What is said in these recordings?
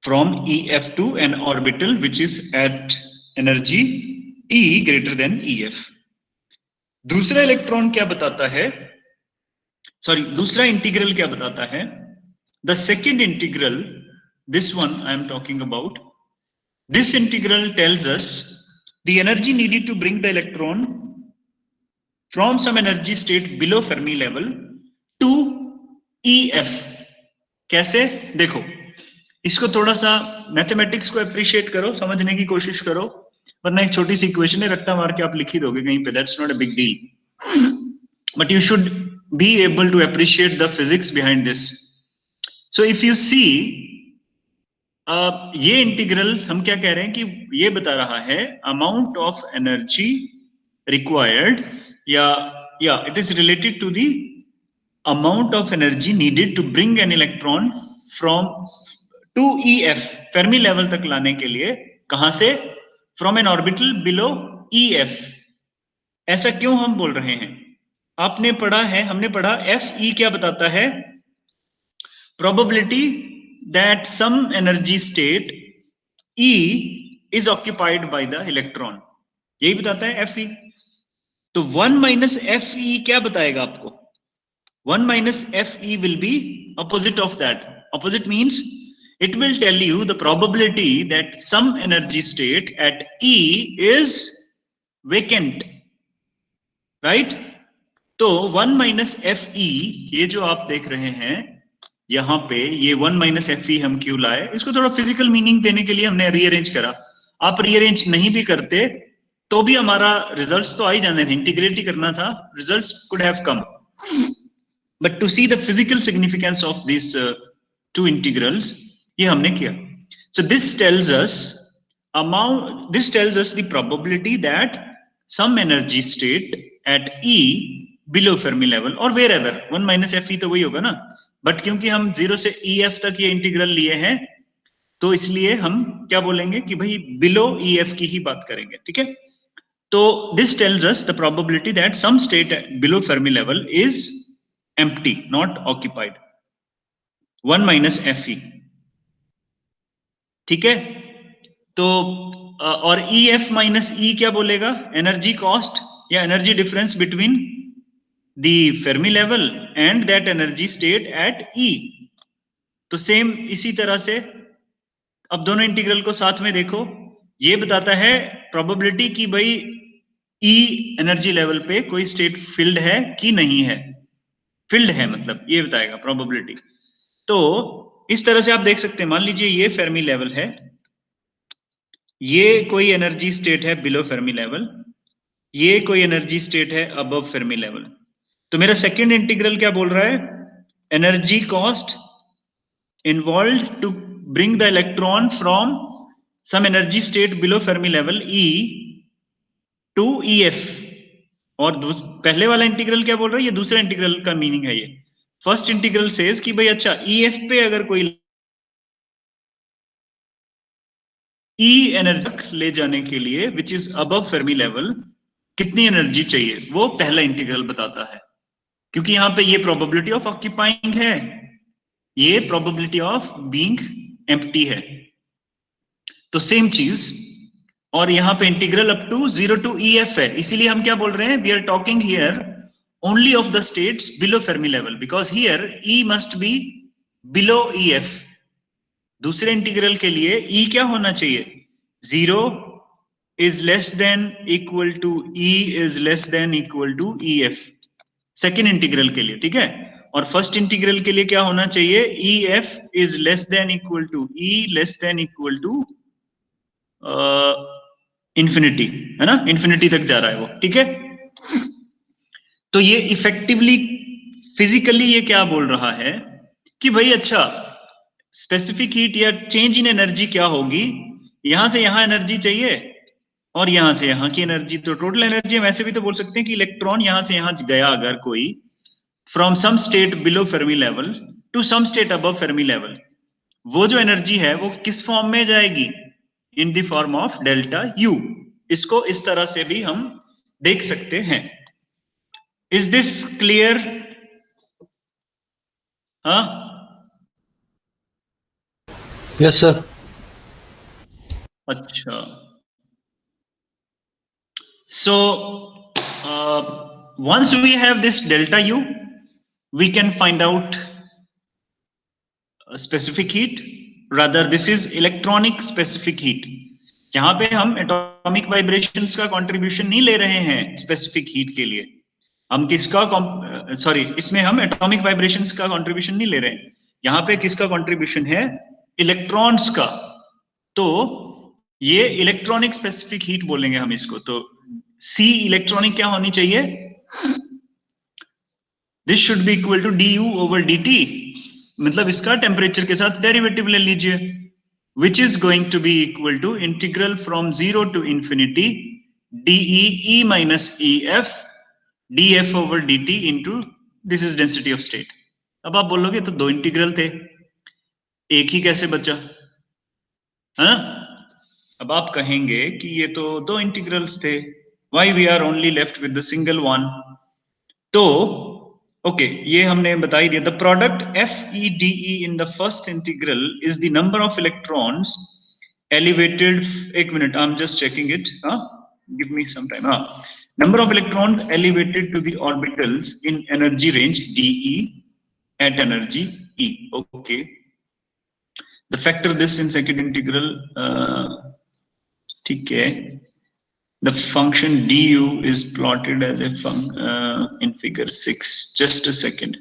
from EF to an orbital which is at energy E greater than EF. दूसरा electron क्या बताता है, दूसरा इंटीग्रल क्या बताता है? The second integral, this one I am talking about, this integral tells us the energy needed to bring the electron from some energy state below Fermi level to EF. कैसे? देखो, इसको थोड़ा सा मैथमेटिक्स को appreciate करो, समझने की कोशिश करो, वरना एक छोटी सी इक्वेशन है, रट्टा मार के आप लिख ही दोगे कहीं पे, that's not a big deal, but you should be able to appreciate the physics behind this. So if you see, ये इंटीग्रल हम क्या कह रहे हैं कि ये बता रहा है अमाउंट ऑफ एनर्जी रिक्वायर्ड, या it is related to the amount of energy needed to bring an electron from to EF, Fermi level तक लाने के लिए. कहां से? From an orbital below EF. ऐसा क्यों हम बोल रहे हैं? आपने पढ़ा है, हमने पढ़ा FE क्या बताता है? Probability that some energy state E is occupied by the electron, यही बताता है FE. तो 1 minus FE क्या बताएगा आपको? 1 minus FE will be opposite of that. Opposite means it will tell you the probability that some energy state at E is vacant, right? तो 1 minus FE, ये जो आप देख रहे हैं यहां पे, ये 1 minus FE हम क्यों लाए? इसको थोड़ा फिजिकल मीनिंग देने के लिए हमने रीअरेंज करा. आप रीअरेंज नहीं भी करते तो भी हमारा रिजल्ट्स तो आ ही जाने थे, इंटीग्रेट ही करना था, results could have come. But to see the physical significance of these two integrals, ये हमने किया. So this tells us the probability that some energy state at E below Fermi level or wherever, 1 minus FE तो वही होगा ना, but क्योंकि हम 0 से EF तक ये इंटीग्रल लिए हैं तो इसलिए हम क्या बोलेंगे कि भाई below EF की ही बात करेंगे, ठीक है? तो this tells us the probability that some state below Fermi level is empty, not occupied. 1 minus FE, ठीक है? तो और EF minus E क्या बोलेगा? एनर्जी कॉस्ट या energy difference between the Fermi level and that energy state at E. तो same इसी तरह से अब दोनों इंटीग्रल को साथ में देखो, ये बताता है प्रोबेबिलिटी कि भाई E एनर्जी लेवल पे कोई स्टेट फिल्ड है कि नहीं है. फिल्ड है मतलब ये बताएगा प्रोबेबिलिटी. तो इस तरह से आप देख सकते हैं, मान लीजिए ये फेर्मी लेवल है, ये कोई एनर्जी स्टेट है बिलो फेर्मी लेवल, ये कोई एनर्जी स्टेट है अबव फेर्मी लेवल. तो मेरा सेकंड इंटीग्रल क्या बोल रहा है? Energy cost involve to bring the electron from some energy state below Fermi level E to EF. और पहले वाला इंटीग्रल क्या बोल रहा है? ये दूसरा इंटीग्रल का मीनिंग है. ये फर्स्ट इंटीग्रल सेज कि भाई अच्छा EF पे अगर कोई E एनर्जी ले जाने के लिए which is above Fermi level कितनी एनर्जी चाहिए, वो पहला इंटीग्रल बताता है. क्योंकि यहां पे ये प्रोबेबिलिटी ऑफ ऑक्यूपाइंग है, ये प्रोबेबिलिटी ऑफ बीइंग एम्प्टी है. तो सेम चीज, और यहां पे integral up to 0 to EF है. इसीलिए हम क्या बोल रहे हैं? We are talking here only of the states below Fermi level, because here E must be below EF. दूसरे इंटीग्रल के लिए E क्या होना चाहिए? 0 is less than equal to E is less than equal to EF. Second integral के लिए, ठीक है? और फर्स्ट इंटीग्रल के लिए क्या होना चाहिए? EF is less than equal to E less than equal to infinity, है ना? इंफिनिटी तक जा रहा है वो, ठीक है? तो ये इफेक्टिवली फिजिकली ये क्या बोल रहा है कि भाई अच्छा स्पेसिफिक हीट या चेंज इन एनर्जी क्या होगी, यहां से यहां एनर्जी चाहिए और यहां से यहां की एनर्जी, तो टोटल एनर्जी हम ऐसे भी तो बोल सकते हैं कि इलेक्ट्रॉन यहां से यहां गया अगर कोई from some state below Fermi level to some state above Fermi level, वो जो एनर्जी है वो किस फॉर्म में जाएगी? In the form of delta U. इसको इस तरह से भी हम देख सकते हैं. Is this clear? Yes, sir. अच्छा, so once we have this delta U, we can find out specific heat. Rather, this is electronic specific heat. यहाँ पे हम एटॉमिक वाइब्रेशंस का कंट्रीब्यूशन नहीं ले रहे हैं स्पेसिफिक हीट के लिए, हम किसका सॉरी इसमें हम एटॉमिक वाइब्रेशंस का कंट्रीब्यूशन नहीं ले रहे हैं, यहाँ पे किसका कंट्रीब्यूशन है, इलेक्ट्रॉन्स का। तो ये इलेक्ट्रॉनिक स्पेसिफिक हीट बोलेंगे हम इसको। तो सी इलेक्ट्रॉनिक क्या होनी चाहिए, this should be equal to D U over D T, मतलब इसका टेम्परेचर के साथ डेरिवेटिव ले लीजिए, which is going to be equal to integral from 0 to infinity dE E minus EF dF over dt into this is density of state। अब आप बोलोगे तो दो इंटीग्रल थे, एक ही कैसे बचा, है ना? अब आप कहेंगे कि ये तो दो इंटीग्रल्स थे, why we are only left with the single one। तो ओके ये हमने बता ही दिया, the product F E D E in the first integral is the number of electrons elevated, एक minute I am just checking it, give me some time, number of electrons elevated to the orbitals in energy range dE at energy E, okay, the factor this in second integral, ठीक है, the function du is plotted as a in figure 6, just a second,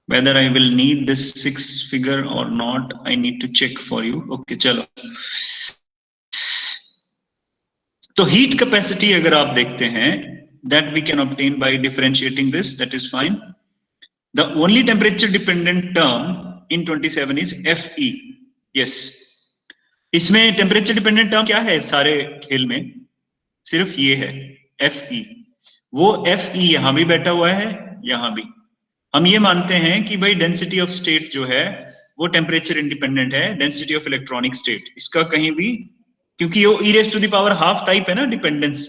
whether I will need this 6 figure or not I need to check for you, okay चलो। तो heat capacity अगर आप देखते हैं that we can obtain by differentiating this, that is fine। The only temperature dependent term in 27 is Fe, yes, इसमें temperature dependent term क्या है सारे खेल में, सिर्फ ये है Fe, वो Fe यहां भी बैठा हुआ है, यहां भी। हम ये मानते हैं कि भाई डेंसिटी ऑफ स्टेट जो है वो टेम्परेचर इंडिपेंडेंट है, डेंसिटी ऑफ इलेक्ट्रॉनिक स्टेट इसका कहीं भी, क्योंकि वो e raised to the power half type है ना dependence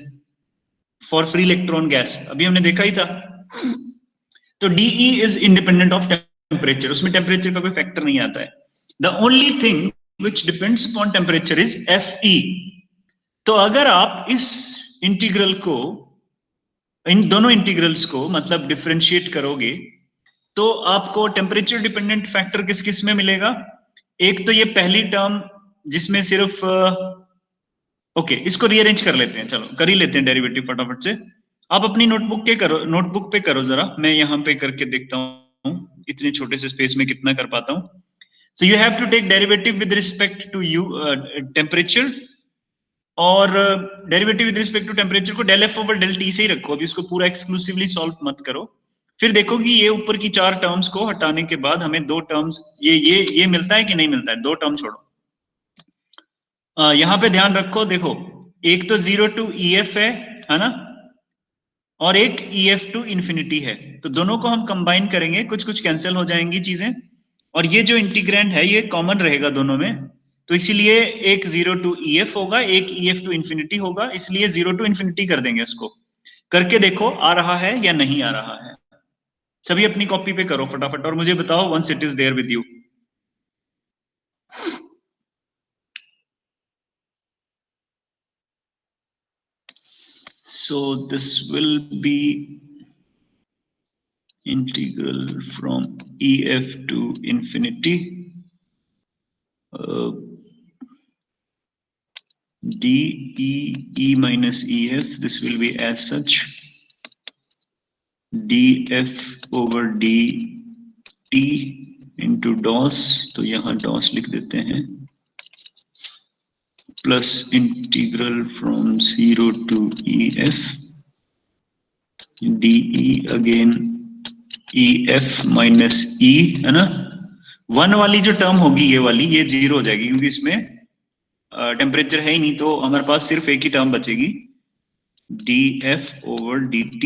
for free electron gas, अभी हमने देखा ही था। तो dE is independent of temperature, उसमें टेम्परेचर का कोई फैक्टर नहीं आता है। The only thing which depends upon temperature is Fe। तो अगर आप इस इंटीग्रल को, इन दोनों इंटीग्रल्स को मतलब डिफरेंशिएट करोगे तो आपको टेम्परेचर डिपेंडेंट फैक्टर किस किस में मिलेगा, एक तो ये पहली टर्म जिसमें सिर्फ ओके इसको रीअरेंज कर लेते हैं, चलो कर ही लेते हैं डेरिवेटिव फटाफट से। आप अपनी नोटबुक पे करो जरा, मैं यहाँ पे करके देखता हूँ इतने छोटे से स्पेस में कितना कर पाता हूँ। So you have to take derivative with respect to U temperature, और derivative with respect to temperature को del F over del T से ही रखो, अभी इसको पूरा एक्सक्लूसिवली सॉल्व मत करो। फिर देखो कि ये ऊपर की चार टर्म्स को हटाने के बाद हमें दो टर्म्स ये मिलता है कि नहीं मिलता है, दो टर्म छोड़ो। यहाँ पे ध्यान रखो, देखो एक तो 0 टू EF है ना, और एक EF टू इन्फिनिटी है, तो दोनों को हम कंबाइन करेंगे, कुछ कुछ कैंसिल हो जाएंगी चीजें, और ये जो इंटीग्रैंड है ये कॉमन रहेगा दोनों में, तो इसीलिए एक 0 टू EF होगा, एक EF टू इन्फिनिटी होगा, इसलिए 0 टू इन्फिनिटी कर देंगे। इसको करके देखो आ रहा है या नहीं आ रहा है। सभी अपनी कॉपी पे करो फटाफट और मुझे बताओ once it is there with you. So this will be integral from EF to infinity dE minus EF, this will be as such dF over dt into DOS, तो यहाँ DOS लिख देते हैं, plus integral from 0 to EF dE again EF minus E, है ना, one वाली जो term होगी ये वाली, ये जीरो हो जाएगी क्योंकि इसमें टेम्परेचर है ही नहीं, तो हमारे पास सिर्फ एक ही टर्म बचेगी dF over dt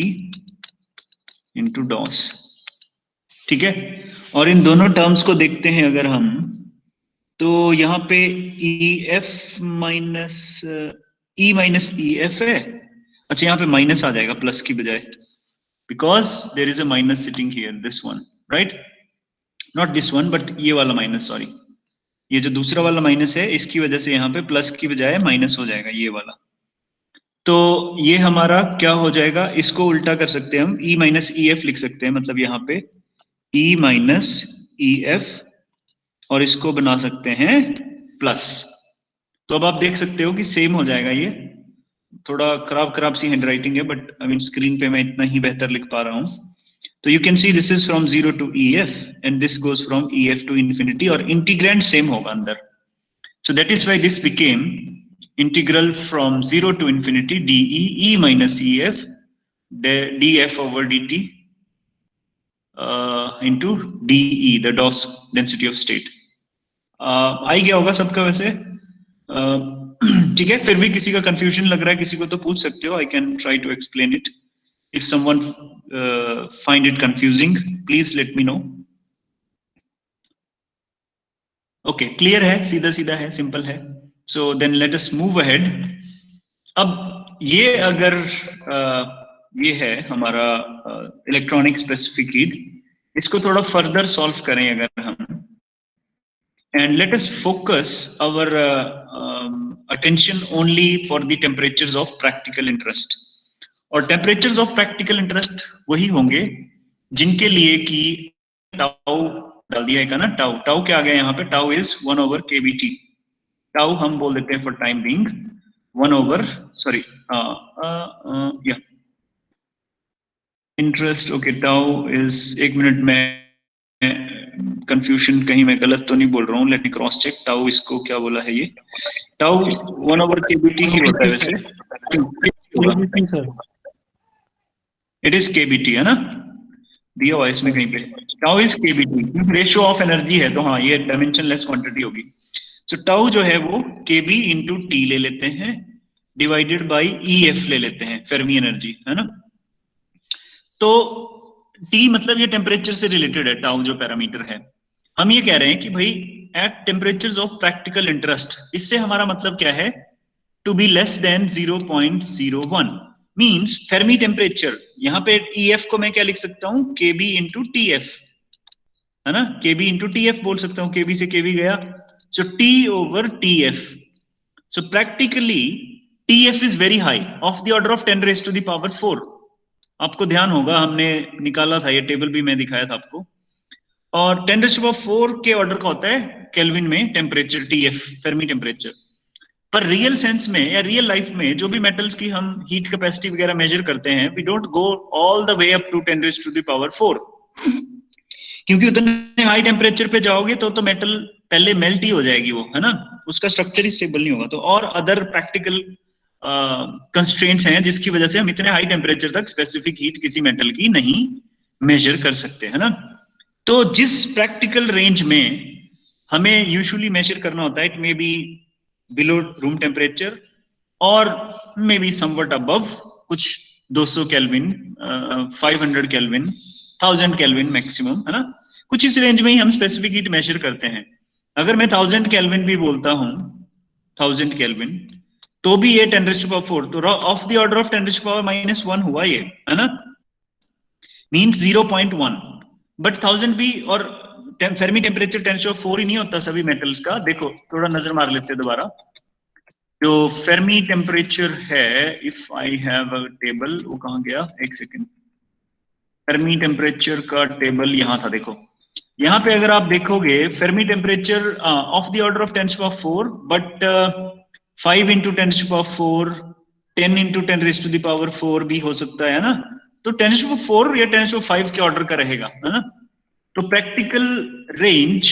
into DOS, ठीक है। और इन दोनों टर्म्स को देखते हैं अगर हम, तो यहाँ पे EF minus E minus EF है, अच्छा यहाँ पे माइनस आ जाएगा प्लस की बजाय, because there is a minus sitting here, this one right, not this one but ये वाला माइनस, सॉरी ये जो दूसरा वाला माइनस है इसकी वजह से यहाँ पे प्लस की बजाय माइनस हो जाएगा ये वाला। तो ये हमारा क्या हो जाएगा, इसको उल्टा कर सकते हैं हम, E माइनस ई एफ लिख सकते हैं, मतलब यहाँ पे E माइनस ई एफ, और इसको बना सकते हैं प्लस। तो अब आप देख सकते हो कि सेम हो जाएगा ये। थोड़ा खराब खराब सी हैंड राइटिंग है, बट आई मीन स्क्रीन पे मैं इतना ही बेहतर लिख पा रहा हूँ। तो you can see this is from 0 to E F and this goes from E F to infinity, और इंटीग्रैंड सेम होगा अंदर। So that is why this became integral from 0 to infinity dE e minus EF dF over dt into dE, the dose density of state. आई गया होगा सबका वैसे? ठीक है, फिर भी किसी का कंफ्यूजन लग रहा है किसी को तो पूछ सकते हो, I can try to explain it. If someone find it confusing please let me know. Okay, clear है, सीधा सीधा है, सिंपल है। So then let us move ahead. अब ये अगर ये है हमारा इलेक्ट्रॉनिक स्पेसिफिक हीट, इसको थोड़ा फर्दर सॉल्व करें अगर हम, and let us focus our attention only for the temperatures of practical interest. और टेम्परेचर्स ऑफ प्रैक्टिकल इंटरेस्ट वही होंगे जिनके लिए कि टाउ डाल दिया है ना, टाउ टाउ क्या आ गया यहाँ पे, tau is 1 over KBT. Tau हम बोल देते हैं for time being 1 over, sorry या इंटरेस्ट। ओके, टाउ इज, एक मिनट में कंफ्यूजन कहीं मैं गलत तो नहीं बोल रहा हूँ, let me cross check. Tau इसको क्या बोला है, ये टाउ 1 ओवर केबीटी ही होता है वैसे। इट इज केबीटी है ना, दिया हुआ इसमें कहीं पे, tau is KBT, ratio of energy है, तो हाँ ये डायमेंशनलेस क्वांटिटी होगी। सो टाउ जो है वो केबी इंटू टी ले लेते हैं, डिवाइडेड बाई ई एफ ले लेते हैं, फेर्मी एनर्जी है ना। तो टी मतलब ये टेम्परेचर से रिलेटेड है, टाउ जो पैरामीटर है। हम ये कह रहे हैं कि भाई at temperatures of practical interest, इससे हमारा मतलब क्या है, to be less than 0.01 means Fermi temperature. यहाँ पे ई एफ को मैं क्या लिख सकता हूँ, के बी इंटू टी एफ, है ना, के बी इंटू टी एफ बोल सकता हूँ, के बी से के बी गया, so T over T F. So practically T F is very high, of the order of 10 raise to the power 4। आपको ध्यान होगा हमने निकाला था, ये टेबल भी मैं दिखाया था आपको। और 10 रेज टू पावर 4 के ऑर्डर का होता है केल्विन में temperature, T F Fermi temperature. पर रियल सेंस में या रियल लाइफ में जो भी मेटल्स की हम हीट कैपेसिटी वगैरह मेजर करते हैं, we don't go all the way up to 10 raise to the power 4, क्योंकि उतने हाई टेम्परेचर पे जाओगे तो मेटल पहले मेल्ट ही हो जाएगी वो, है ना, उसका स्ट्रक्चर ही स्टेबल नहीं होगा। तो और अदर प्रैक्टिकल कंस्ट्रेंट्स हैं जिसकी वजह से हम इतने हाई टेम्परेचर तक स्पेसिफिक हीट किसी मेटल की नहीं मेजर कर सकते, है ना। तो जिस प्रैक्टिकल रेंज में हमें यूजुअली मेजर करना होता है, it may be below room temperature or maybe somewhat above, कुछ 200 केल्विन, 500 केल्विन, 1000 केल्विन मैक्सिमम, है ना, कुछ इस रेंज में ही हम स्पेसिफिक हीट मेजर करते हैं। अगर मैं 1000 केल्विन भी बोलता हूँ, 1000 केल्विन, तो भी ये 10 रेज़ टू पावर 4, तो of the order of 10 raise to power -1 हुआ ये, है ना, मीन्स 0.1। बट 1000 भी, और Fermi temperature 10 raise to power 4 ही नहीं होता सभी मेटल्स का। देखो थोड़ा नजर मार लेते हैं दोबारा, जो फेर्मी टेम्परेचर है, if I have a table, वो कहाँ गया, एक सेकेंड, फेर्मी टेम्परेचर का टेबल यहाँ था, देखो यहाँ पे अगर आप देखोगे Fermi temperature of the order of 10 to power 4, but 5 into 10 to power 4, 10 into 10 raise to the power 4 भी हो सकता है ना, तो 10 टू पावर 4 या 10 टू पावर 5 के ऑर्डर का रहेगा, है ना। तो प्रैक्टिकल रेंज,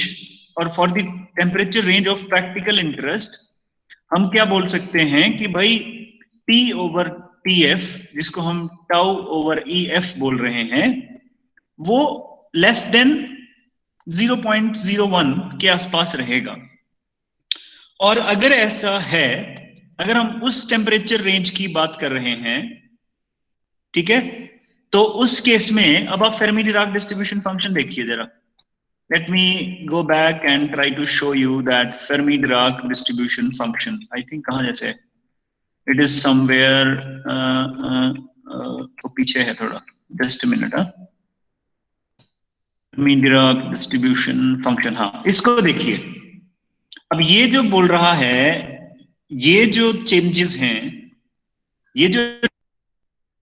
और for the temperature range of practical interest हम क्या बोल सकते हैं कि भाई T ओवर टी एफ, जिसको हम टाउ ओवर ई एफ बोल रहे हैं, वो लेस देन 0.01 के आसपास रहेगा। और अगर ऐसा है, अगर हम उस टेम्परेचर रेंज की बात कर रहे हैं, ठीक है, तो उस केस में अब आप फेर्मी डिराक डिस्ट्रीब्यूशन फंक्शन देखिए जरा। Let me go back and try to show you that Fermi-Dirac distribution function. I think कहाँ जैसे it is somewhere तो पीछे है थोड़ा, just a minute, हाँ। Fermi-Dirac distribution function, हाँ इसको देखिए। अब ये जो बोल रहा है, ये जो चेंजेस हैं, ये जो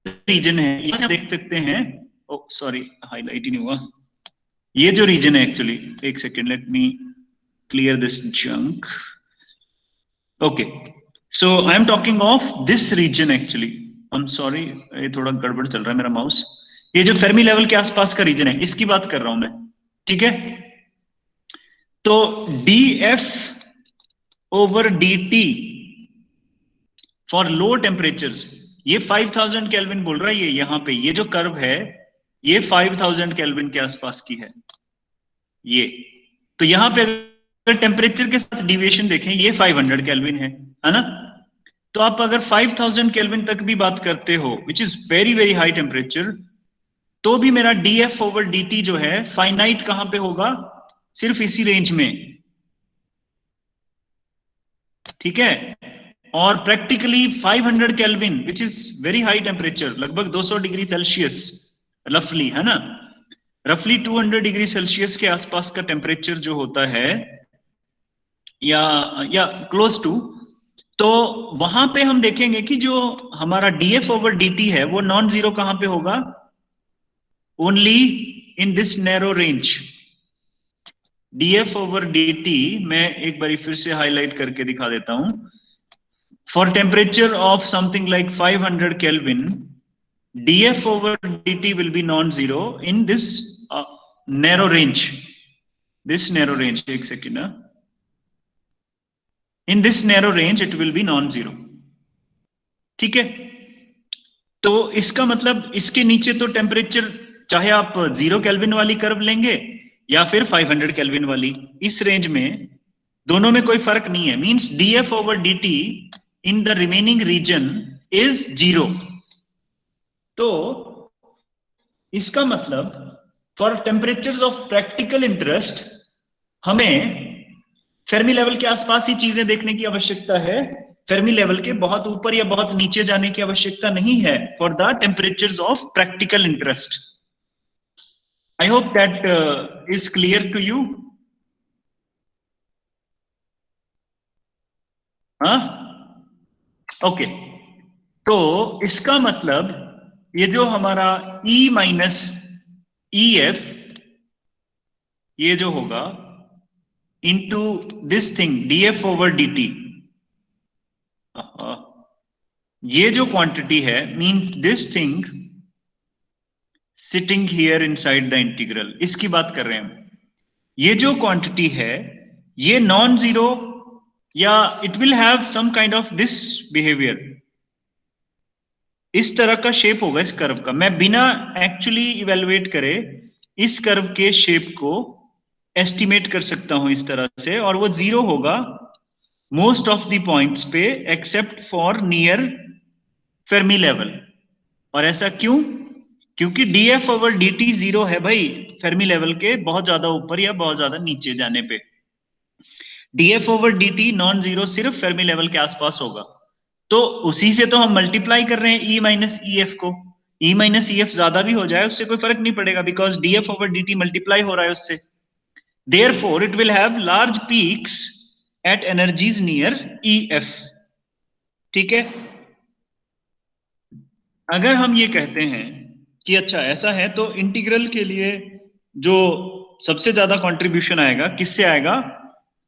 रीजन है, यहाँ से देख सकते हैं, ओ सॉरी हाईलाइट ही नहीं हुआ, ये जो रीजन है एक्चुअली, एक second let me clear this junk. Okay, so I am talking of this region actually. I am sorry, ये थोड़ा गड़बड़ चल रहा है मेरा माउस. ये जो फेर्मी लेवल के आसपास का रीजन है, इसकी बात कर रहा हूं मैं. ठीक है, तो D F over D T for low temperatures, ये 5000 केल्विन बोल रहा है. ये यहां पे ये जो कर्व है, ये 5000 केल्विन के आसपास की है ये. तो यहां पे अगर टेम्परेचर के साथ डिविएशन देखें, ये 500 केल्विन है ना. तो आप अगर 5000 केल्विन तक भी बात करते हो, which is very very high temperature, तो भी मेरा D F over D T जो है फाइनाइट कहां पे होगा, सिर्फ इसी रेंज में. ठीक है, और practically 500 kelvin which is very high temperature, लगभग 200 डिग्री सेल्सियस रफली, है ना, रफली 200 डिग्री सेल्सियस के आसपास का टेम्परेचर जो होता है, या क्लोज टू, तो वहां पे हम देखेंगे कि जो हमारा डीएफ ओवर डीटी है वो नॉन जीरो कहां पे होगा, only in this narrow range. DF over DT मैं एक बार फिर से हाईलाइट करके दिखा देता हूं. For temperature of something like 500 Kelvin, dF over dt will be non-zero in this narrow range. This narrow range, एक second. In this narrow range, it will be non-zero. ठीक है, तो इसका मतलब इसके नीचे तो टेम्परेचर, चाहे आप 0 केल्विन वाली कर्व लेंगे या फिर 500 केल्विन वाली, इस रेंज में दोनों में कोई फर्क नहीं है. Means dF over dt in the remaining region is 0. तो इसका मतलब for temperatures of practical interest हमें फेर्मी लेवल के आसपास ही चीजें देखने की आवश्यकता है. फेर्मी लेवल के बहुत ऊपर या बहुत नीचे जाने की आवश्यकता नहीं है for the temperatures of practical interest. I hope that is clear to you. हाँ, ओके. तो इसका मतलब ये जो हमारा E माइनस ई एफ, ये जो होगा into this thing DF over dt, ये जो क्वांटिटी है, mean this thing sitting here inside the integral, इसकी बात कर रहे हैं हम. ये जो क्वांटिटी है ये नॉन जीरो, या it will have some kind of this behaviour, इस तरह का शेप होगा इस कर्व का. मैं बिना एक्चुअली इवेलुएट करे इस कर्व के शेप को एस्टिमेट कर सकता हूं इस तरह से, और वो जीरो होगा मोस्ट ऑफ द पॉइंट्स पे except for near Fermi level. और ऐसा क्यों? क्योंकि डीएफ ओवर डीटी जीरो है भाई फेर्मी लेवल के बहुत ज्यादा ऊपर या बहुत ज्यादा नीचे जाने पे. DF over DT non zero सिर्फ फेर्मी लेवल के आसपास होगा. तो उसी से तो हम मल्टीप्लाई कर रहे हैं ई माइनस ई एफ को. ई माइनस ई एफ ज्यादा भी हो जाए उससे कोई फर्क नहीं पड़ेगा, because DF over DT multiply हो रहा है उससे. Therefore, it will have large peaks at energies near EF. ठीक है, अगर हम ये कहते हैं कि अच्छा ऐसा है, तो इंटीग्रल के लिए जो सबसे ज्यादा कंट्रीब्यूशन आएगा किससे आएगा,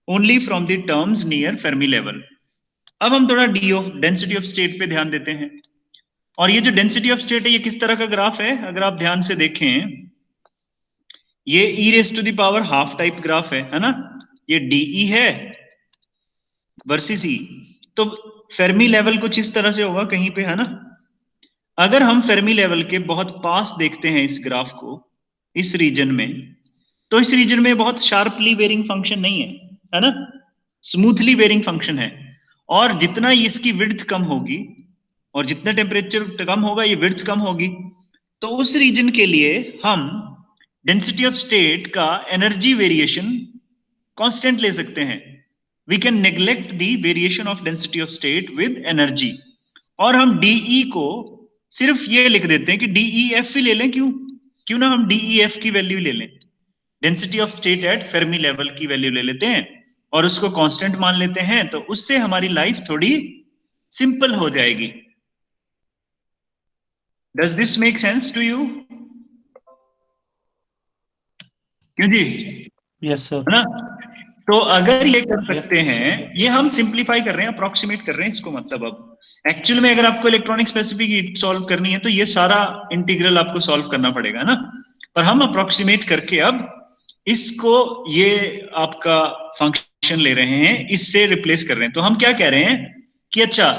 only from the terms near Fermi level. अब हम थोड़ा D of density of state पे ध्यान देते हैं. और ये जो डेंसिटी ऑफ स्टेट है ये किस तरह का ग्राफ है, अगर आप ध्यान से देखें, ये e raise to the power half type graph है ना. ये डीई है वर्सेस ई. तो फेर्मी लेवल कुछ इस तरह से होगा कहीं पे, है ना. अगर हम फेर्मी लेवल के बहुत पास देखते हैं इस ग्राफ को, इस रीजन में, तो इस रीजन में बहुत शार्पली वेरिंग फंक्शन नहीं है ना, स्मूथली वेरिंग फंक्शन है. और जितना इसकी विड्थ कम होगी और जितना टेम्परेचर कम होगा ये विड्थ कम होगी. तो उस रीजन के लिए हम डेंसिटी ऑफ स्टेट का एनर्जी वेरिएशन कांस्टेंट ले सकते हैं. We can neglect the variation of density of state with energy, और हम डीई को सिर्फ ये लिख देते हैं कि डीईएफ ही ले लें. क्यों ना हम डीईएफ की वैल्यू ले लें, density of state at Fermi level की वैल्यू ले लेते हैं, और उसको कांस्टेंट मान लेते हैं, तो उससे हमारी लाइफ थोड़ी सिंपल हो जाएगी। Does this make sense to you? क्यों जी? Yes sir. है ना? तो अगर ये कर सकते हैं, ये हम सिंप्लीफाई कर रहे हैं, अप्रोक्सीमेट कर रहे हैं इसको, मतलब अब एक्चुअल में अगर आपको इलेक्ट्रॉनिक स्पेसिफिक हीट सॉल्व करनी है तो ये सारा इंटीग्रल आपको सॉल्व करना पड़ेगा ना, पर हम अप्रोक्सीमेट करके अब इसको, ये आपका फंक्शन ले रहे हैं, इससे रिप्लेस कर रहे हैं। तो हम क्या कह रहे हैं कि अच्छा,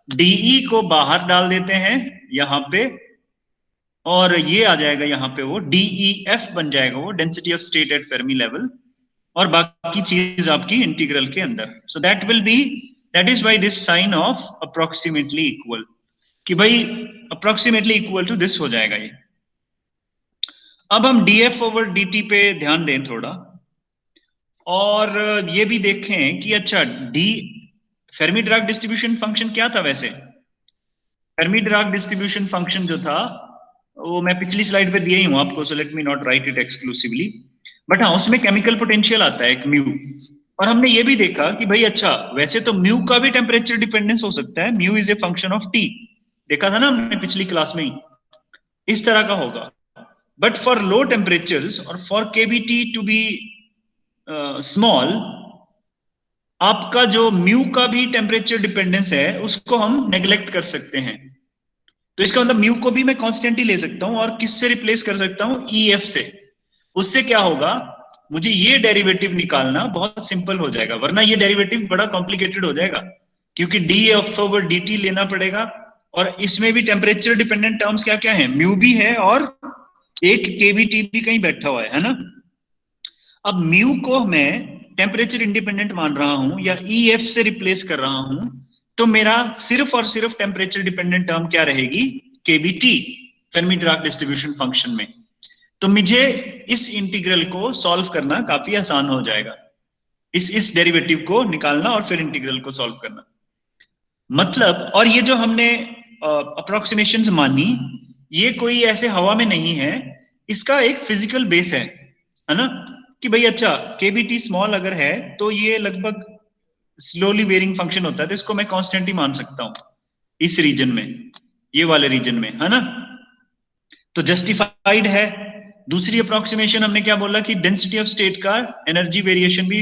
डीई को बाहर डाल देते हैं यहां पे, और ये आ जाएगा यहाँ पे, वो DEF बन जाएगा, वो density of state at Fermi level, और बाकी चीज आपकी इंटीग्रल के अंदर। So that will be, that is by this sign of approximately equal, कि भाई अप्रोक्सीमेटली इक्वल टू दिस हो जाएगा ये। अब हम DF ओवर DT पे ध्यान दें थोड़ा, और ये भी देखें कि अच्छा, D Fermi Dirac distribution function क्या था वैसे? फेर्मी डिराक डिस्ट्रीब्यूशन फंक्शन जो था, वो मैं पिछली स्लाइड पे दिया ही हूं आपको, so let me not right it exclusively, but हाँ, उसमें केमिकल पोटेंशियल आता है एक म्यू। और हमने ये भी देखा कि भाई अच्छा, वैसे तो म्यू का भी टेम्परेचर डिपेंडेंस हो सकता है, mu is a function of T, देखा था ना हमने पिछली क्लास में ही, इस तरह का होगा। बट फॉर लो टेम्परेचर्स और for KBT to be small, आपका जो म्यू का भी टेम्परेचर डिपेंडेंस है उसको हम नेग्लेक्ट कर सकते हैं। तो इसका मतलब म्यू को भी मैं कांस्टेंट ही ले सकता हूं, और किससे रिप्लेस कर सकता हूं? EF से। उससे क्या होगा, मुझे ये डेरिवेटिव निकालना बहुत सिंपल हो जाएगा, वरना ये डेरिवेटिव बड़ा कॉम्प्लिकेटेड हो जाएगा, क्योंकि DF ओवर DT लेना पड़ेगा, और इसमें भी टेम्परेचर डिपेंडेंट टर्म्स क्या क्या है, म्यू भी है और एक केबीटी भी कहीं बैठा हुआ है ना। अब म्यू को मैं टेम्परेचर इंडिपेंडेंट मान रहा हूं या EF से रिप्लेस कर रहा हूं, तो मेरा सिर्फ और सिर्फ टेम्परेचर डिपेंडेंट टर्म क्या रहेगी? KBT, Fermi Dirac distribution function में। तो मुझे इस इंटीग्रल को सॉल्व करना काफी आसान हो जाएगा, इस डेरिवेटिव को निकालना और फिर इंटीग्रल को सॉल्व करना, मतलब। और ये जो हमने अप्रोक्सीमेशंस मानी, ये कोई ऐसे हवा में नहीं है, इसका एक फिजिकल बेस है ना, कि भाई अच्छा, केबीटी स्मॉल अगर है तो ये लगभग स्लोली वेरिंग फंक्शन होता है, तो इसको मैं कांस्टेंट ही मान सकता हूं इस रीजन में, ये वाले रीजन में, है ना, तो जस्टिफाइड है। दूसरी अप्रोक्सीमेशन हमने क्या बोला कि डेंसिटी ऑफ स्टेट का एनर्जी वेरिएशन भी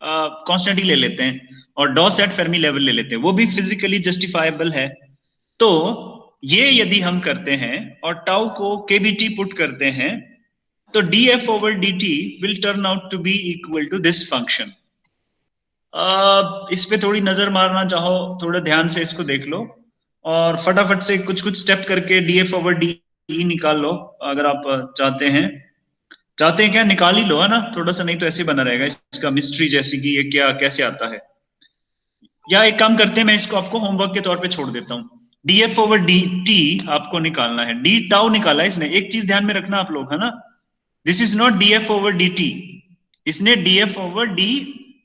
कांस्टेंट ही ले लेते हैं, और डॉस एट फेर्मी लेवल ले लेते हैं, वो भी फिजिकली जस्टिफाइबल है। तो ये यदि हम करते हैं और टाउ को केबीटी पुट करते हैं, तो DF over DT will turn out to be equal to this function. इस पे थोड़ी नजर मारना चाहो, थोड़ा ध्यान से इसको देख लो, और फटाफट से कुछ कुछ स्टेप करके DF ओवर DE निकाल लो, अगर आप चाहते हैं क्या, निकाल ही लो, है ना, थोड़ा सा, नहीं तो ऐसे बना रहेगा इसका मिस्ट्री जैसी कि ये क्या कैसे आता है। या एक काम करते हैं, मैं इसको आपको होमवर्क के तौर पे छोड़ देता हूँ। DF ओवर DT आपको निकालना है, डी टाउ निकाला है इसने, एक चीज ध्यान में रखना आप लोग, है ना, this is not DF over DT, इसने DF ओवर D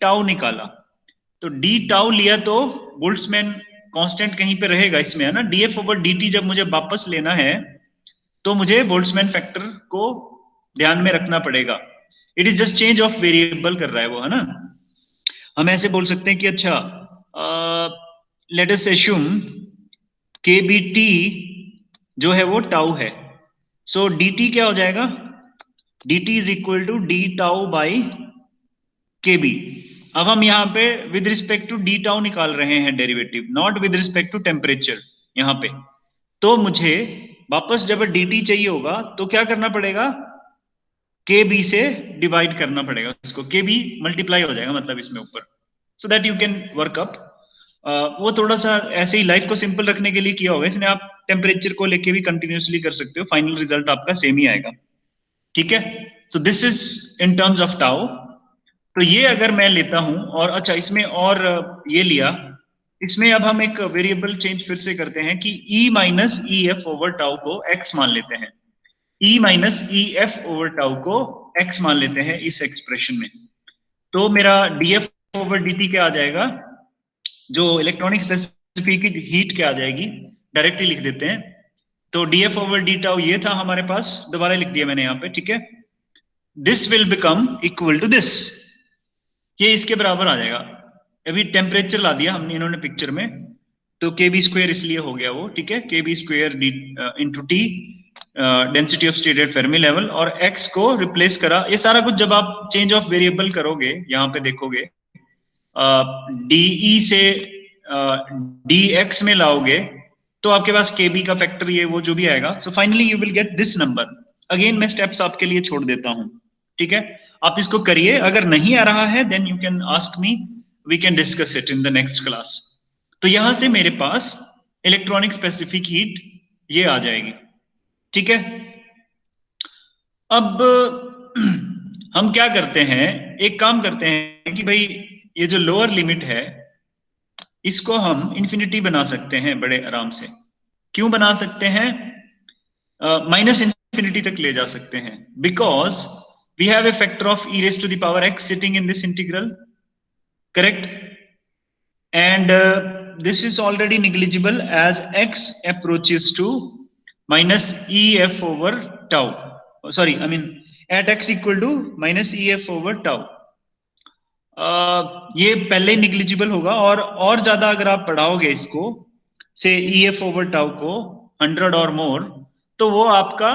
टाउ निकाला। तो D टाउ लिया तो बोल्ट्जमैन कांस्टेंट कहीं पे रहेगा इसमें, है ना। DF ओवर DT जब मुझे वापस लेना है, तो मुझे बोल्ट्जमैन फैक्टर को ध्यान में रखना पड़ेगा। It is just change of variable कर रहा है वो, है ना। हम ऐसे बोल सकते हैं कि अच्छा, लेट अस एज्यूम KBT जो है वो टाउ है, सो DT क्या हो जाएगा? DT is equal to D tau by KB। अब हम यहाँ पे with respect to D tau निकाल रहे हैं derivative, not with respect to temperature यहाँ पे। तो मुझे वापस जब DT चाहिए होगा तो क्या करना पड़ेगा? KB से डिवाइड करना पड़ेगा इसको, KB मल्टीप्लाई हो जाएगा मतलब इसमें ऊपर, so that you can work up. वो थोड़ा सा ऐसे ही लाइफ को सिंपल रखने के लिए किया होगा इसने, आप टेम्परेचर को लेके भी कंटिन्यूसली कर सकते हो, फाइनल रिजल्ट आपका सेम ही आएगा, ठीक है। So this is in terms of tau. तो ये अगर मैं लेता हूं, और अच्छा इसमें और ये लिया, इसमें अब हम एक वेरिएबल चेंज फिर से करते हैं कि E minus EF over tau को X मान लेते हैं, E minus EF over tau को X मान लेते हैं इस एक्सप्रेशन में। तो मेरा DF ओवर DT क्या आ जाएगा, जो इलेक्ट्रॉनिक स्पेसिफिक हीट क्या आ जाएगी, डायरेक्टली लिख देते हैं। तो DF ओवर D टाउ ये था हमारे पास, दोबारा लिख दिया मैंने यहाँ पे, ठीक है। This will become equal to this, ये इसके बराबर आ जाएगा। अभी टेम्परेचर ला दिया हमने इन्होंने पिक्चर में, तो के बी स्क्वेयर इसलिए हो गया वो, ठीक है, K B square into T density of state at Fermi level, और एक्स को रिप्लेस करा। ये सारा कुछ जब आप चेंज ऑफ वेरिएबल करोगे, यहाँ पे देखोगे डीई से डी एक्स में लाओगे, तो आपके पास के बी का फैक्टर ये वो जो भी आएगा, so finally you will get this number. Again मैं स्टेप्स आपके लिए छोड़ देता हूं, ठीक है, आप इसको करिए। अगर नहीं आ रहा है then you can ask me, we can discuss it in the next class. तो यहां से मेरे पास इलेक्ट्रॉनिक स्पेसिफिक हीट ये आ जाएगी, ठीक है। अब हम क्या करते हैं, एक काम करते हैं कि भाई ये जो लोअर लिमिट है इसको हम इंफिनिटी बना सकते हैं बड़े आराम से। क्यों बना सकते हैं? माइनस इंफिनिटी तक ले जा सकते हैं, because we have a factor of e raise to the power X sitting in this integral, correct, and this is already negligible as x approaches to minus ef over tau, sorry I mean at x equal to minus ef over tau, ये पहले ही negligible होगा, और ज्यादा अगर आप बढ़ाओगे इसको से ef over tau को 100 और मोर, तो वो आपका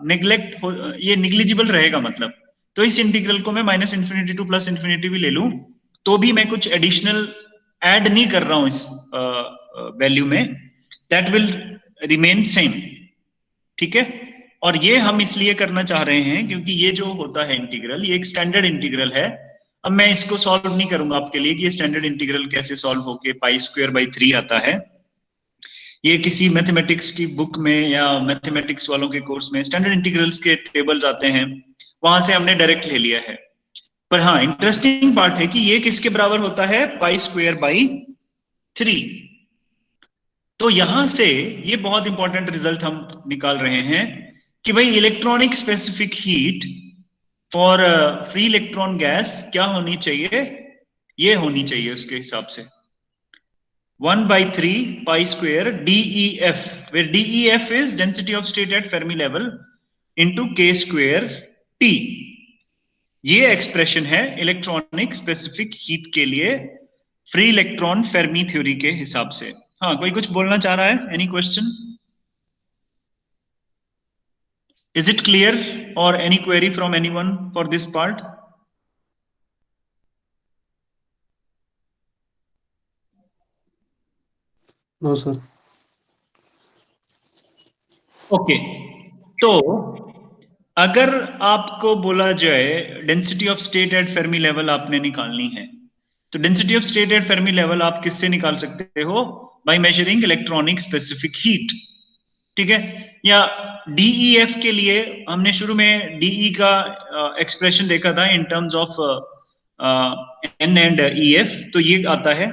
निग्लेक्ट ये निग्लिजिबल रहेगा मतलब। तो इस इंटीग्रल को मैं minus infinity two plus infinity भी ले लूं तो भी मैं कुछ एडिशनल ऐड नहीं कर रहा हूं इस वैल्यू में, दैट विल रिमेन सेम, ठीक है। और ये हम इसलिए करना चाह रहे हैं क्योंकि ये जो होता है इंटीग्रल, ये एक स्टैंडर्ड इंटीग्रल है। अब मैं इसको सॉल्व नहीं करूंगा आपके लिए कि ये स्टैंडर्ड इंटीग्रल कैसे सॉल्व होके पाई स्क्वायर बाई 3 आता है। ये किसी मैथमेटिक्स की बुक में या मैथमेटिक्स वालों के कोर्स में स्टैंडर्ड इंटीग्रल्स के टेबल्स आते हैं, वहां से हमने डायरेक्ट ले लिया है। पर हाँ, इंटरेस्टिंग पार्ट है कि ये किसके बराबर होता है, पाई स्क्वायर बाई 3। तो यहां से ये बहुत इंपॉर्टेंट रिजल्ट हम निकाल रहे हैं कि भाई electronic specific heat for free electron gas क्या होनी चाहिए, ये होनी चाहिए उसके हिसाब से 1/3 pi square DEF, where DEF is density of state at Fermi level into K square T। ये एक्सप्रेशन है इलेक्ट्रॉनिक स्पेसिफिक हीट के लिए फ्री इलेक्ट्रॉन फेर्मी थ्योरी के हिसाब से। हाँ, कोई कुछ बोलना चाह रहा है? Any question? Is it clear और any query from anyone for this part? No sir. Okay, तो अगर आपको बोला जाए density of state at Fermi level आपने निकालनी है, तो density of state at Fermi level आप किससे निकाल सकते हो? By measuring electronic specific heat, ठीक है। या डीईएफ के लिए हमने शुरू में डीई का एक्सप्रेशन देखा था in terms of N and EF, तो ये आता है।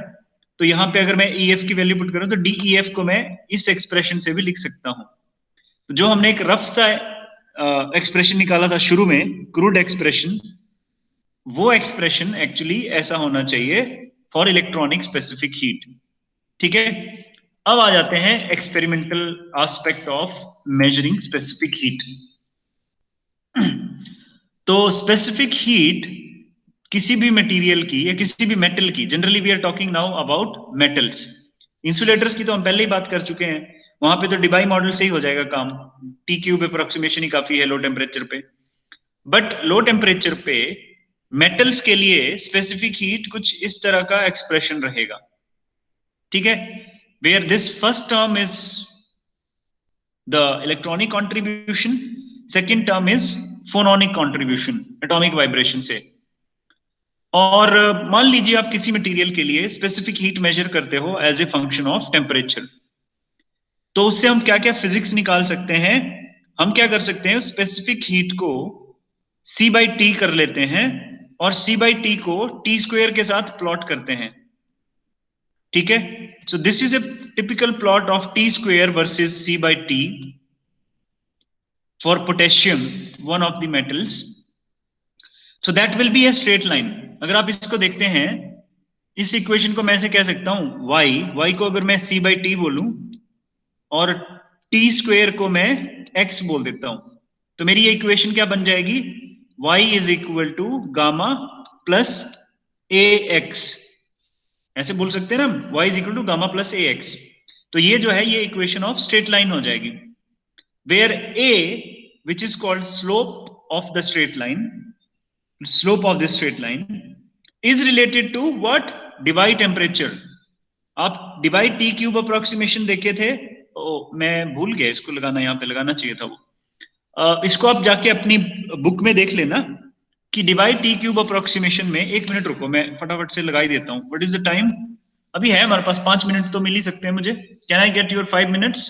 तो यहां पे अगर मैं ईएफ की वैल्यू पुट करूं तो डीईएफ को मैं इस एक्सप्रेशन से भी लिख सकता हूं। तो जो हमने एक रफ सा एक्सप्रेशन निकाला था शुरू में, क्रूड एक्सप्रेशन, वो एक्सप्रेशन एक्चुअली ऐसा होना चाहिए फॉर इलेक्ट्रॉनिक स्पेसिफिक हीट, ठीक है। अब आ जाते हैं experimental aspect of measuring specific heat. तो स्पेसिफिक हीट किसी भी मटेरियल की या किसी भी मेटल की, generally we are talking now about metals, insulators की तो हम पहले ही बात कर चुके हैं, वहां पे तो डिबाई मॉडल से ही हो जाएगा काम, टी क्यूब अप्रोक्सीमेशन ही काफी है लो टेम्परेचर पे। बट लो टेम्परेचर पे मेटल्स के लिए स्पेसिफिक हीट कुछ इस तरह का एक्सप्रेशन रहेगा, ठीक है, where this first term is the electronic contribution, second term is phononic contribution atomic vibration से। और मान लीजिए आप किसी मटेरियल के लिए स्पेसिफिक हीट मेजर करते हो as a function of temperature, तो उससे हम क्या क्या फिजिक्स निकाल सकते हैं? हम क्या कर सकते हैं, स्पेसिफिक हीट को C/T कर लेते हैं और C/T को टी स्क्वेयर के साथ प्लॉट करते हैं, ठीक है। So this is a typical plot of T square versus C/T for potassium, one of the metals. So that will be a straight line. अगर आप इसको देखते हैं, इस इक्वेशन को मैं ऐसे कह सकता हूं y को अगर मैं C/T बोलूं और T स्क्वेयर को मैं x बोल देता हूं, तो मेरी ये इक्वेशन क्या बन जाएगी? y is equal to gamma plus ax, ऐसे बोल सकते हैं ना, y is equal to gamma plus ax। तो ये जो है ये इक्वेशन ऑफ स्ट्रेट लाइन हो जाएगी, where a which is called slope of the straight line, slope of this straight line is related to what? divide temperature। आप divide t cube approximation देखे थे, मैं भूल गया इसको लगाना, यहाँ पे लगाना चाहिए था वो। इसको आप जाके अपनी बुक में देख लेना कि डिवाइड टी क्यूब अप्रोक्सीमेशन में, एक मिनट रुको मैं फटाफट से लगाई देता हूँ। What is the time? अभी है हमारे पास 5 मिनट तो मिल ही सकते हैं मुझे। Can I get your 5 minutes?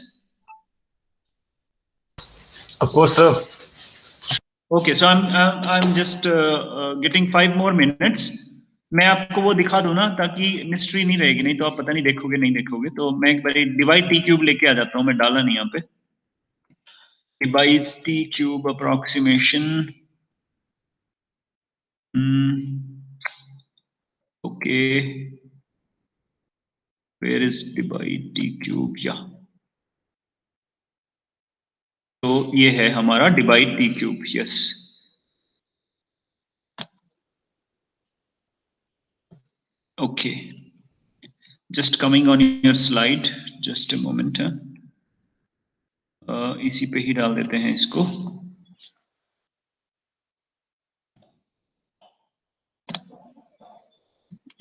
Of course, sir. Okay, so I'm just getting 5 more minutes। मैं आपको वो दिखा दूं ना, ताकि मिस्ट्री नहीं रहेगी, नहीं तो आप पता नहीं देखोगे नहीं देखोगे। तो मैं एक बार डिवाइड टी क्यूब लेके आ जाता हूँ, मैं डाला नहीं यहाँ पे। Debye T cube approximation, okay, where is Debye T cube? या तो ये है हमारा Debye T cube, yes. Okay, just coming on your slide, just a moment है। इसी पे ही डाल देते हैं इसको।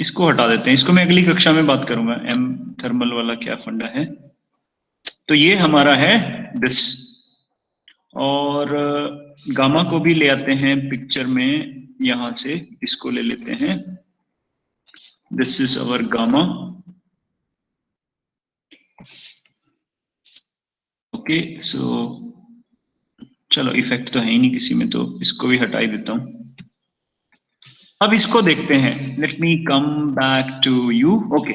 इसको हटा देते हैं, इसको मैं अगली कक्षा में बात करूंगा, एम थर्मल वाला क्या फंडा है। तो ये हमारा है दिस, और गामा को भी ले आते हैं पिक्चर में, यहां से इसको ले लेते हैं। This is our gamma, okay. So चलो, इफेक्ट तो है ही नहीं किसी में, तो इसको भी हटा ही देता हूं। अब इसको देखते हैं, let me come back to you. Okay,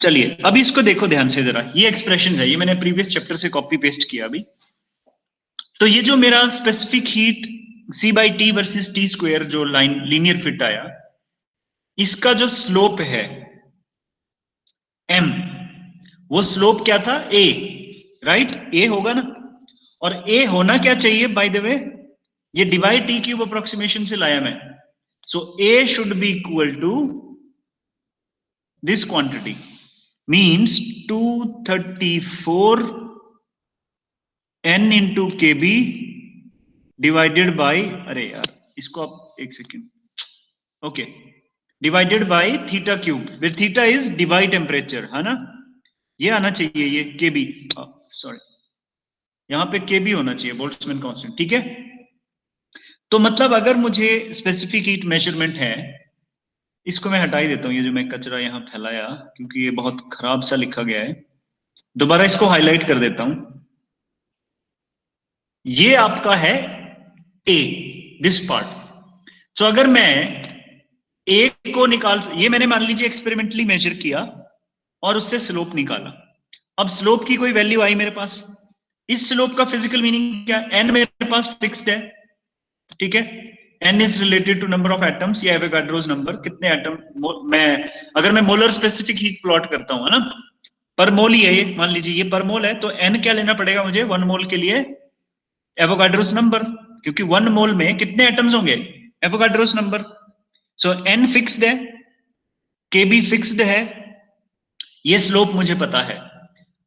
चलिए अब इसको देखो ध्यान से जरा। ये एक्सप्रेशन है, ये मैंने प्रीवियस चैप्टर से कॉपी पेस्ट किया अभी। तो ये जो मेरा specific heat C by T versus T square जो लाइन लीनियर फिट आया, इसका जो स्लोप है m, वो स्लोप क्या था? a, right? a होगा ना, और a होना क्या चाहिए बाय द वे? ये डिवाइड टी क्यूब अप्रोक्सीमेशन से लाया मैं। So a should be equal to this quantity, means 234 n into K B divided by, अरे यार इसको आप एक second, okay, divided by theta cube, where theta is Debye temperature, है ना? ये आना चाहिए, ये के बी, सॉरी यहां पे के बी होना चाहिए, बोल्ट्जमैन कांस्टेंट, ठीक है? तो मतलब अगर मुझे स्पेसिफिक हीट मेजरमेंट है, इसको मैं हटा ही देता हूं, ये जो मैं कचरा यहां फैलाया, क्योंकि ये बहुत खराब सा लिखा गया है। दोबारा इसको हाईलाइट कर देता हूं। ये आपका है ए, दिस पार्ट। सो अगर मैं ए को निकाल, ये मैंने मान लीजिए एक्सपेरिमेंटली मेजर किया और उससे स्लोप निकाला। अब स्लोप की कोई वैल्यू आई मेरे पास, इस स्लोप का फिजिकल मीनिंग क्या? एन मेरे पास फिक्स्ड है, ठीक है? N is related to number of atoms, या एवोगाड्रोस नंबर, कितने एटम, मैं अगर मैं मोलर स्पेसिफिक हीट प्लॉट करता हूं, है ना, पर मोल ही है ये, मान लीजिए ये पर मोल है, तो एन क्या लेना पड़ेगा मुझे 1 मोल के लिए? एवोगाड्रोस नंबर, क्योंकि 1 मोल में कितने एटम्स होंगे? Avogadro's number. So N fixed है, के बी फिक्स्ड है, ये स्लोप मुझे पता है।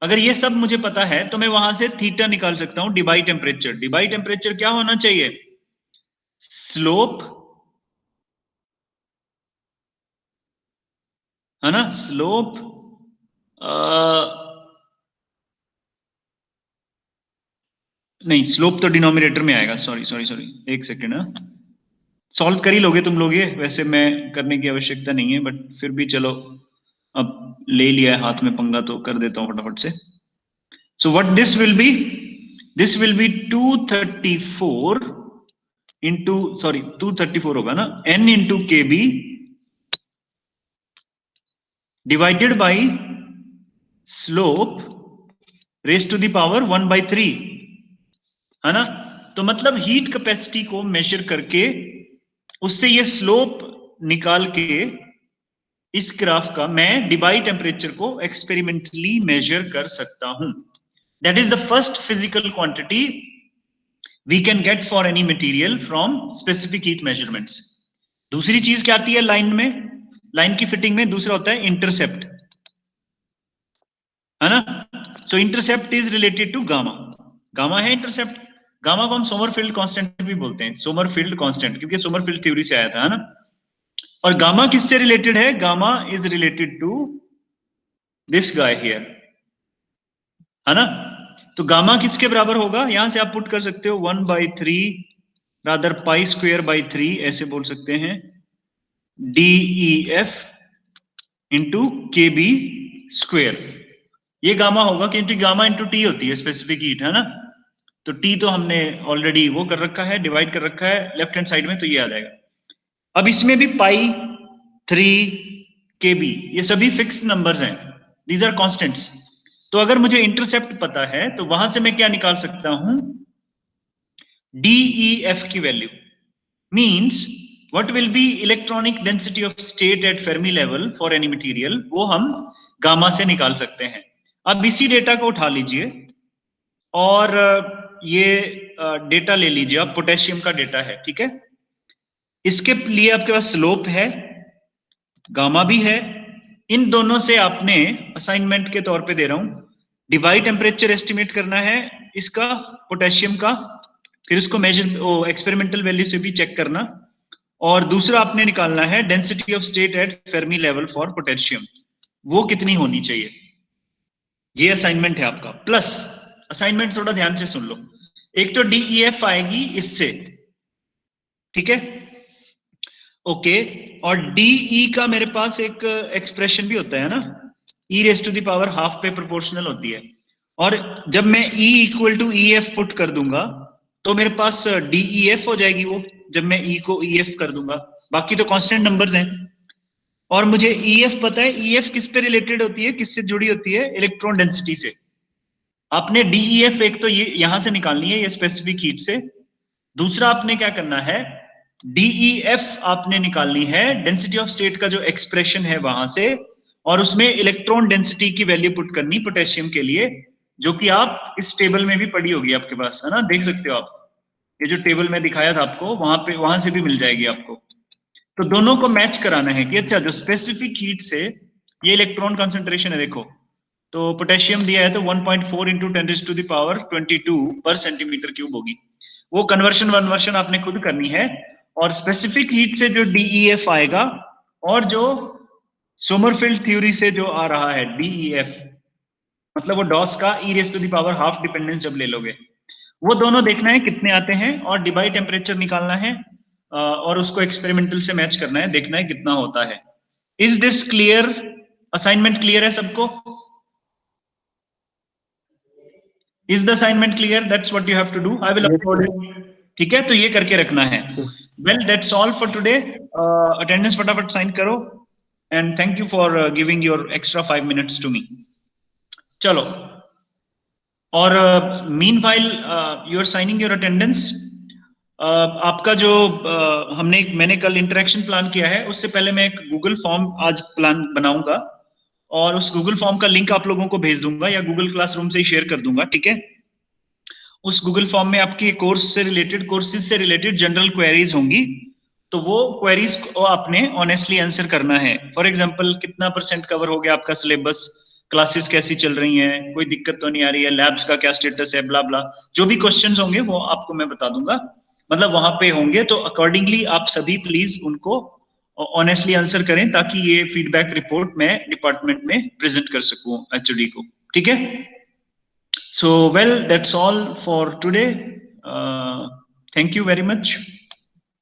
अगर ये सब मुझे पता है तो मैं वहां से थीटा निकाल सकता हूं, डिवाइड टेम्परेचर। डिवाइड टेम्परेचर क्या होना चाहिए? स्लोप, है ना, स्लोप नहीं, स्लोप तो डिनोमिनेटर में आएगा, सॉरी सॉरी सॉरी, एक सेकेंड, सॉल्व कर ही लोगे तुम लोग ये, वैसे मैं करने की आवश्यकता नहीं है, बट फिर भी चलो, अब ले लिया है हाथ में पंगा तो कर देता हूं फटाफट से। So what this will be? This will be 234 into, sorry 234 होगा ना, n into K B divided by slope raise to the power 1/3, है ना? तो मतलब हीट कैपेसिटी को मेजर करके उससे ये स्लोप निकाल के इस ग्राफ का मैं डिवाइड टेम्परेचर को एक्सपेरिमेंटली मेजर कर सकता हूं। That is the first physical quantity we can get for any material from specific heat measurements. दूसरी चीज क्या आती है लाइन में? लाइन की फिटिंग में, दूसरा होता है इंटरसेप्ट, है ना। So intercept is related to gamma, gamma है इंटरसेप्ट। गामा को हम सोमरफील्ड कांस्टेंट भी बोलते हैं, सोमरफील्ड कांस्टेंट, क्योंकि सोमरफील्ड थ्योरी से आया था, है ना। और गामा किससे रिलेटेड है? Gamma is related to this guy here, है ना। तो गामा किसके बराबर होगा? यहां से आप पुट कर सकते हो 1/3 रादर पाई स्क्वायर बाई 3, ऐसे बोल सकते हैं, DEF इंटू KB स्क्वायर। ये गामा होगा क्योंकि गामा इंटू टी होती है स्पेसिफिक हीट, है ना। तो टी तो हमने ऑलरेडी वो कर रखा है, डिवाइड कर रखा है लेफ्ट हैंड साइड में, तो ये आ जाएगा। अब इसमें भी पाई, 3, KB, ये सभी फिक्स्ड नंबर्स हैं, दीज आर कॉन्स्टेंट्स। तो अगर मुझे इंटरसेप्ट पता है तो वहां से मैं क्या निकाल सकता हूं? DEF की value means what will be electronic density of state at Fermi level for any material, वो हम गामा से निकाल सकते हैं। अब इसी डेटा को उठा लीजिए और ये डेटा ले लीजिए, आप पोटेशियम का डेटा है, ठीक है। इसके लिए आपके पास स्लोप है, गामा भी है। इन दोनों से आपने असाइनमेंट के तौर पे दे रहा हूं, डिवाइड टेम्परेचर एस्टिमेट करना है इसका, पोटेशियम का, फिर इसको मेजर एक्सपेरिमेंटल वैल्यू से भी चेक करना, और दूसरा आपने निकालना है density of state at Fermi level for potassium, वो कितनी होनी चाहिए। ये असाइनमेंट है आपका। प्लस असाइनमेंट थोड़ा ध्यान से सुन लो, एक तो DEF आएगी इससे, ठीक है, ओके। और DE का मेरे पास एक एक्सप्रेशन भी होता है ना, e⁻½ पे प्रोपोर्शनल होती है, और जब मैं E equal to EF put कर दूंगा तो मेरे पास DEF हो जाएगी वो, जब मैं E को EF कर दूंगा। बाकी तो कांस्टेंट नंबर्स हैं। और मुझे EF पता है, EF किस पे रिलेटेड होती है, किससे जुड़ी होती है? इलेक्ट्रॉन डेंसिटी से। आपने DEF एक तो ये यहां से निकालनी है, ये स्पेसिफिक हीट से। दूसरा आपने क्या करना है, DEF आपने निकालनी है डेंसिटी ऑफ स्टेट का जो एक्सप्रेशन है वहां से, और उसमें इलेक्ट्रॉन डेंसिटी की वैल्यू पुट करनी पोटेशियम के लिए, जो कि आप इस टेबल में भी पड़ी होगी आपके पास, है ना, देख सकते हो आप। ये जो टेबल में दिखाया था आपको, वहां से भी मिल जाएगी आपको। तो दोनों को मैच कराना है कि अच्छा, जो स्पेसिफिक हीट से ये इलेक्ट्रॉन कंसंट्रेशन है, देखो, तो पोटेशियम दिया है तो 1.4 इंटू 10⁻22 पर सेंटीमीटर क्यूब होगी। वो कन्वर्शन आपने खुद करनी है। और स्पेसिफिक हीट से जो DEF आएगा, और जो सोमरफील्ड थ्योरी से जो आ रहा है DEF, मतलब वो डॉस का e⁻½ डिपेंडेंस जब ले लोगे, वो दोनों देखना है कितने आते हैं, और डिवाइड टेम्परेचर निकालना है, और उसको एक्सपेरिमेंटल से मैच करना है, देखना है कितना होता है। Is this clear? Assignment clear है सबको? Is the assignment clear? That's what you have to do. I will upload it, ठीक है। तो ये करके रखना है। Well, that's all for today. Attendance फटाफट साइन करो, and thank you for giving your extra 5 minutes to me. चलो, और meanwhile you are signing your attendance. आपका जो मैंने कल इंटरेक्शन प्लान किया है, उससे पहले मैं एक गूगल फॉर्म आज प्लान बनाऊंगा, और उस गूगल फॉर्म का लिंक आप लोगों को भेज दूंगा, या गूगल क्लासरूम से ही शेयर कर दूंगा, ठीक है। उस गूगल फॉर्म में आपकी कोर्सेज से रिलेटेड जनरल क्वेरीज होंगी, तो वो क्वेरीज को आपने ऑनेस्टली आंसर करना है। फॉर एग्जांपल, कितना % कवर हो गया आपका सिलेबस, क्लासेस कैसी चल रही हैं, कोई दिक्कत तो नहीं आ रही है, लैब्स का क्या स्टेटस है, ब्ला ब्ला, जो भी क्वेश्चंस होंगे वो आपको मैं बता दूंगा, मतलब वहां पे होंगे। तो अकॉर्डिंगली आप सभी प्लीज उनको ऑनेस्टली आंसर करें, ताकि ये फीडबैक रिपोर्ट मैं डिपार्टमेंट में प्रेजेंट कर सकूं HOD को, ठीक है। So, well, that's all for today. Thank you very much.